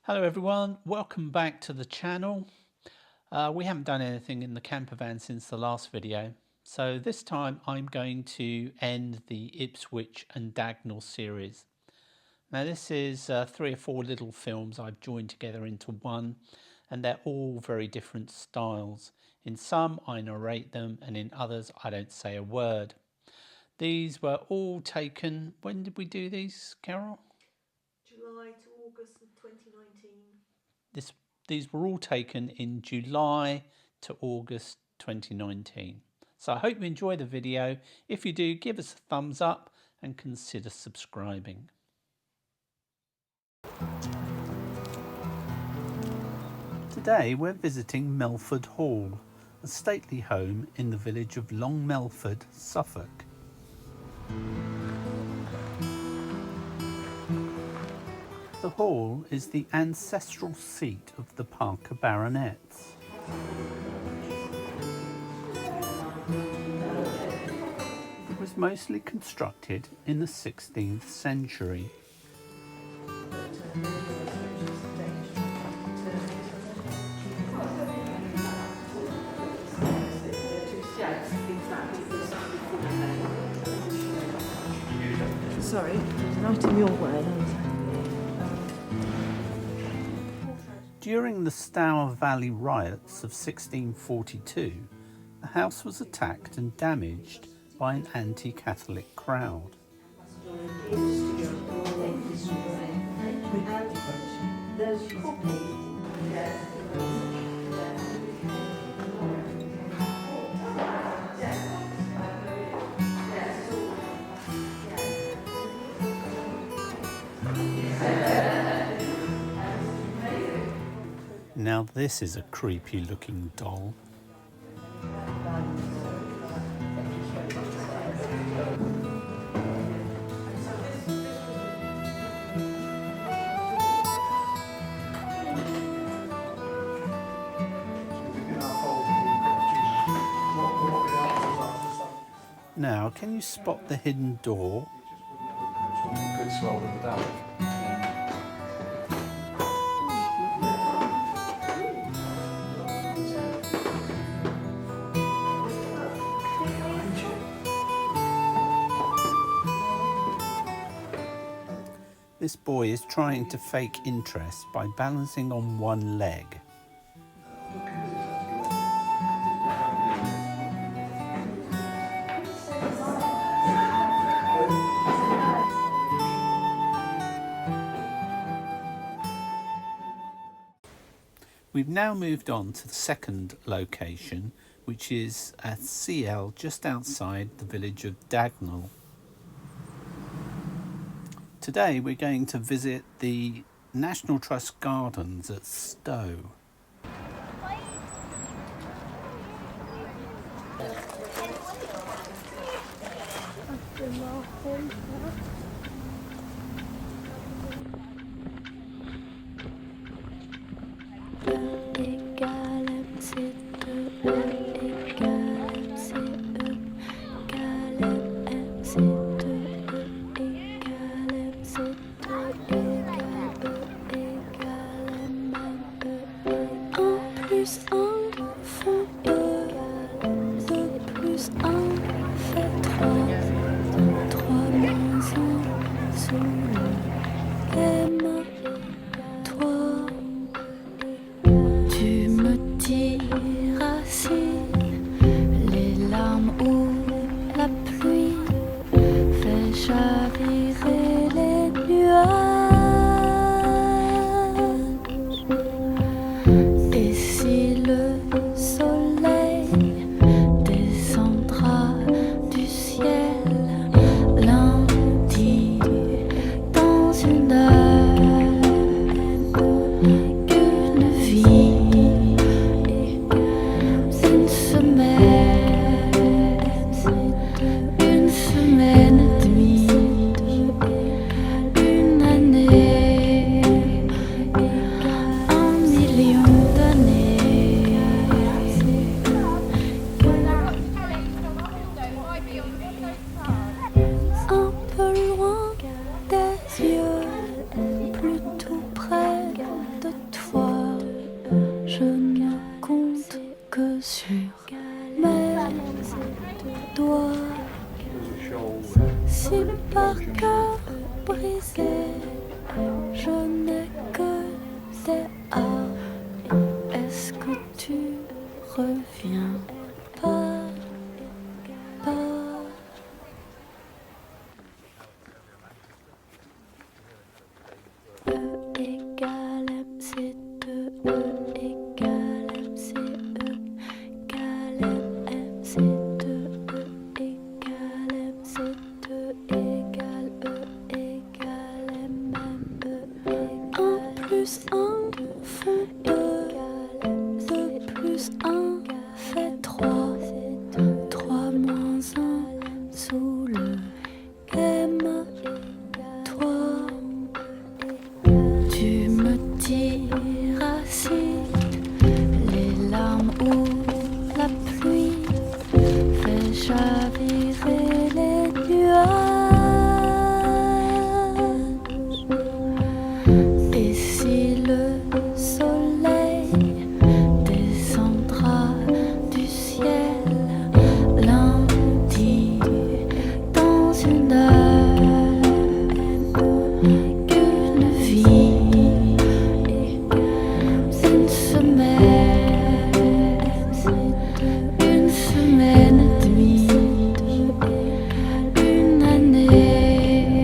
Hello everyone, welcome back to the channel. We haven't done anything in the campervan since the last video, so this time I'm going to end the Ipswich and Dagnall series. Now this is 3 or 4 little films I've joined together into one, and they're all very different styles. In some I narrate them, and in others I don't say a word. These were all taken, when did we do these, Carol? July to August of 2019. These were all taken in July to August 2019. So I hope you enjoy the video. If you do, give us a thumbs up and consider subscribing. Today we're visiting Melford Hall, a stately home in the village of Long Melford, Suffolk. The hall is the ancestral seat of the Parker baronets. It was mostly constructed in the 16th century. Sorry, right in your way. During the Stour Valley riots of 1642, the house was attacked and damaged by an anti-Catholic crowd. Now this is a creepy looking doll. Now, can you spot the hidden door? Good swell with the down. This boy is trying to fake interest by balancing on one leg. We've now moved on to the second location, which is at CL just outside the village of Dagnall. Today we're going to visit the National Trust Gardens at Stowe. je n'ai que des A. Est-ce que tu reviens pas? E égale MC2, E égale MC2, égale MC2, E égale MC2, égale E égale MME. 1 plus 1 font 2, 2 plus 1 fait 3, 3 moins 1 sous le M. Toi, tu me diras si les larmes ou la pluie fait chavirer les nuages. Et si le soleil descendra du ciel lundi dans une heure, une vie, une semaine et demie, une année,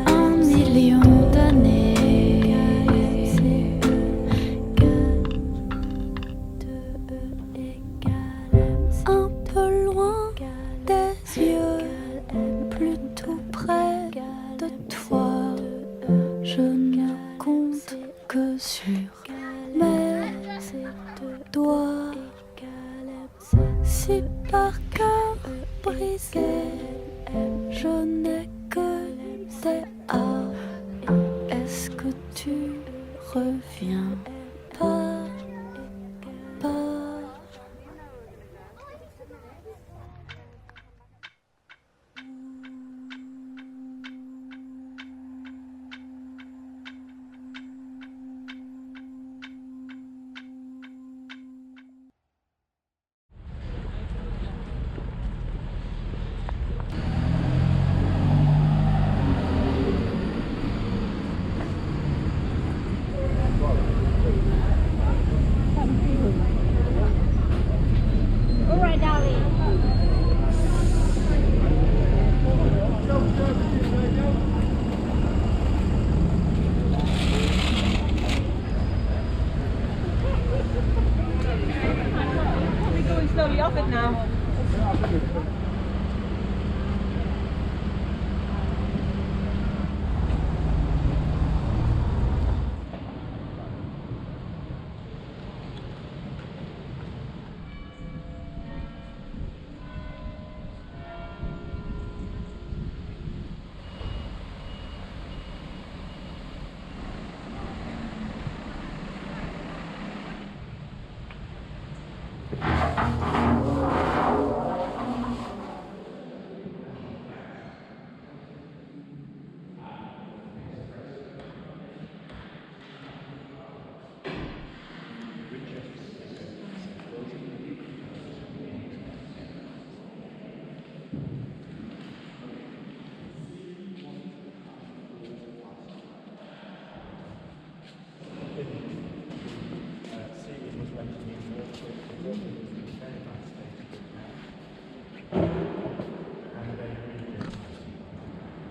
1 million d'années. Un peu loin des yeux, plus tout près de toi, je ne compte que sur mes doigts. Si par cœur brisé, je n'ai que des A, est-ce que tu reviens pas? Slowly off it now.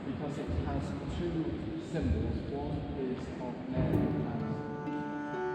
Because it has two symbols. One is of Mary and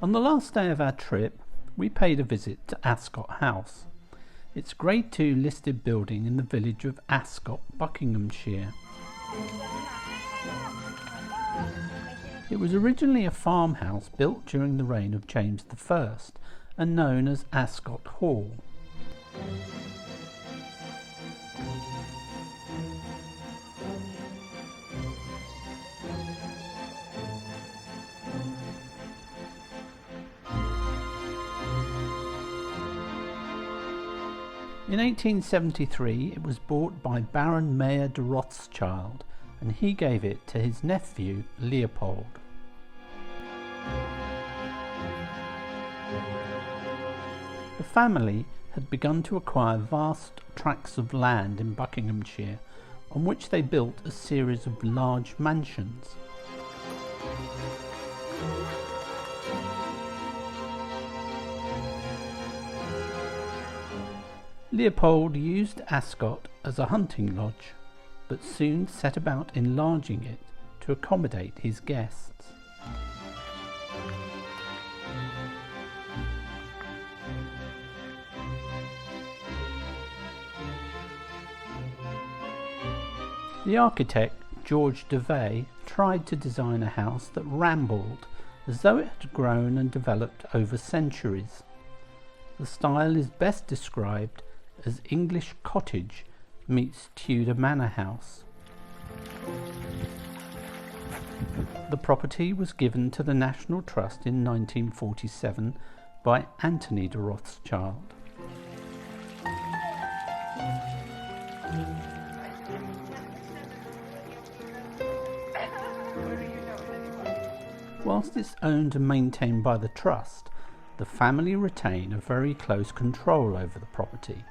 On the last day of our trip, we paid a visit to Ascot House. It's a Grade 2 listed building in the village of Ascot, Buckinghamshire. It was originally a farmhouse built during the reign of James I and known as Ascot Hall. In 1873 it was bought by Baron Mayer de Rothschild, and he gave it to his nephew Leopold. The family had begun to acquire vast tracts of land in Buckinghamshire, on which they built a series of large mansions. Leopold used Ascot as a hunting lodge, but soon set about enlarging it to accommodate his guests. The architect George Devey tried to design a house that rambled as though it had grown and developed over centuries. The style is best described as English cottage meets Tudor manor house. The property was given to the National Trust in 1947 by Anthony de Rothschild. Whilst it's owned and maintained by the Trust, the family retain a very close control over the property,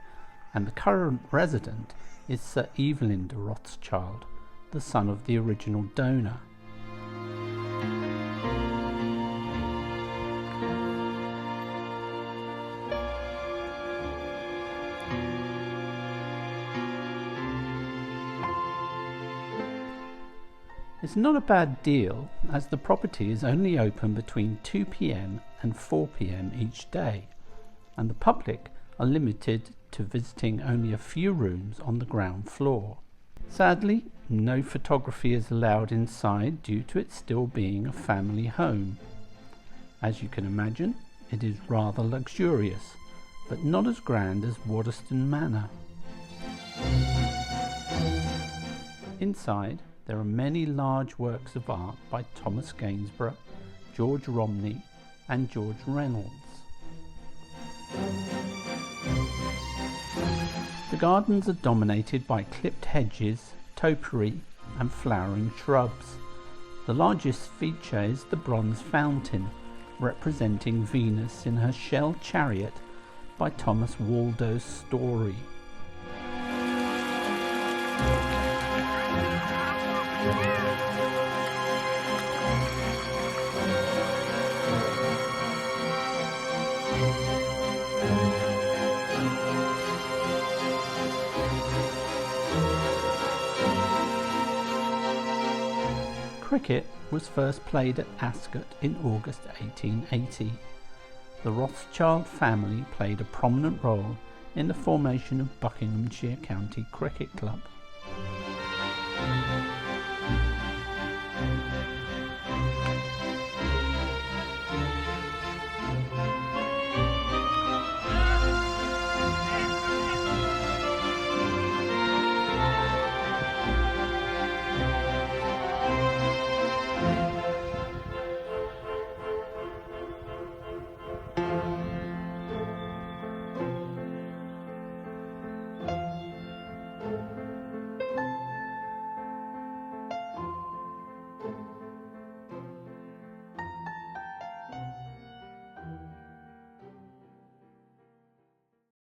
and the current resident is Sir Evelyn de Rothschild, the son of the original donor. It's not a bad deal, as the property is only open between 2 p.m. and 4 p.m. each day, and the public are limited to visiting only a few rooms on the ground floor. Sadly, no photography is allowed inside due to it still being a family home. As you can imagine, it is rather luxurious, but not as grand as Waddesdon Manor. Inside, there are many large works of art by Thomas Gainsborough, George Romney and George Reynolds. The gardens are dominated by clipped hedges, topiary and flowering shrubs. The largest feature is the bronze fountain, representing Venus in her shell chariot by Thomas Waldo Storey. Cricket was first played at Ascot in August 1880. The Rothschild family played a prominent role in the formation of Buckinghamshire County Cricket Club.